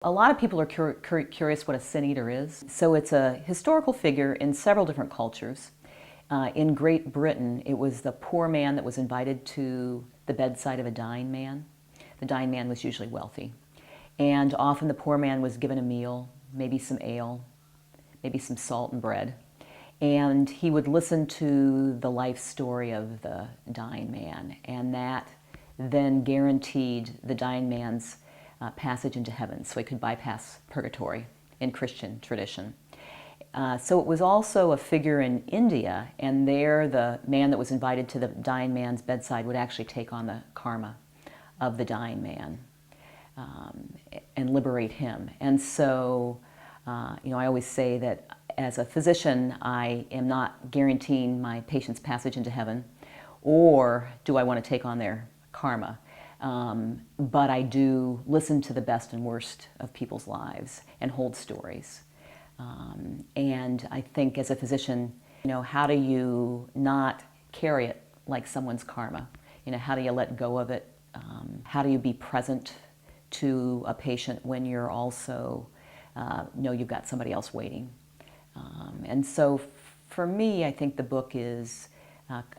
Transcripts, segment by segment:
A lot of people are curious what a sin eater is. So it's a historical figure in several different cultures. In Great Britain, it was the poor man that was invited to the bedside of a dying man. The dying man was usually wealthy. And often the poor man was given a meal, maybe some ale, maybe some salt and bread. And he would listen to the life story of the dying man. And that then guaranteed the dying man's passage into heaven, so he could bypass purgatory in Christian tradition. So it was also a figure in India, and there the man that was invited to the dying man's bedside would actually take on the karma of the dying man and liberate him. And so, I always say that as a physician, I am not guaranteeing my patient's passage into heaven, or do I want to take on their karma. But I do listen to the best and worst of people's lives and hold stories. And I think as a physician, how do you not carry it like someone's karma? How do you let go of it? How do you be present to a patient when you're also know you've got somebody else waiting? And so for me, I think the book is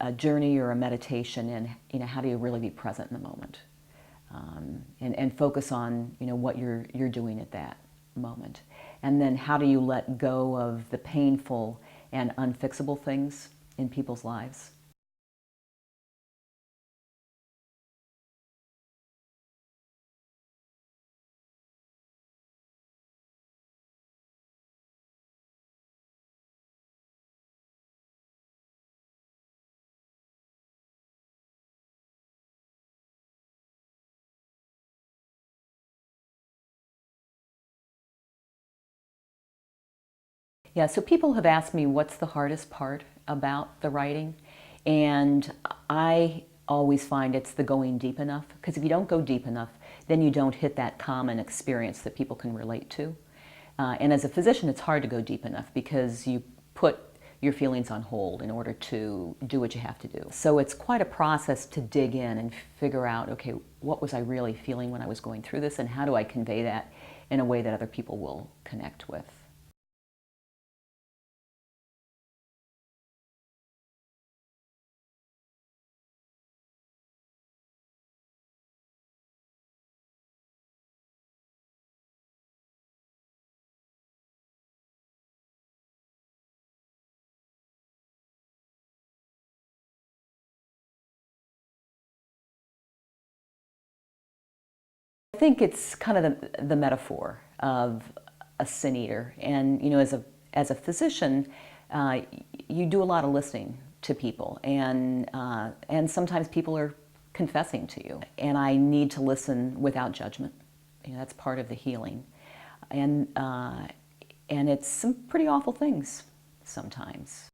a journey or a meditation in how do you really be present in the moment, and focus on what you're doing at that moment, and then how do you let go of the painful and unfixable things in people's lives. Yeah, so people have asked me what's the hardest part about the writing, and I always find it's the going deep enough, because if you don't go deep enough, then you don't hit that common experience that people can relate to. And as a physician, it's hard to go deep enough because you put your feelings on hold in order to do what you have to do. So it's quite a process to dig in and figure out, okay, what was I really feeling when I was going through this, and how do I convey that in a way that other people will connect with? I think it's kind of the metaphor of a sin eater. And, as a physician, you do a lot of listening to people, and sometimes people are confessing to you. And I need to listen without judgment. That's part of the healing. And, and it's some pretty awful things sometimes.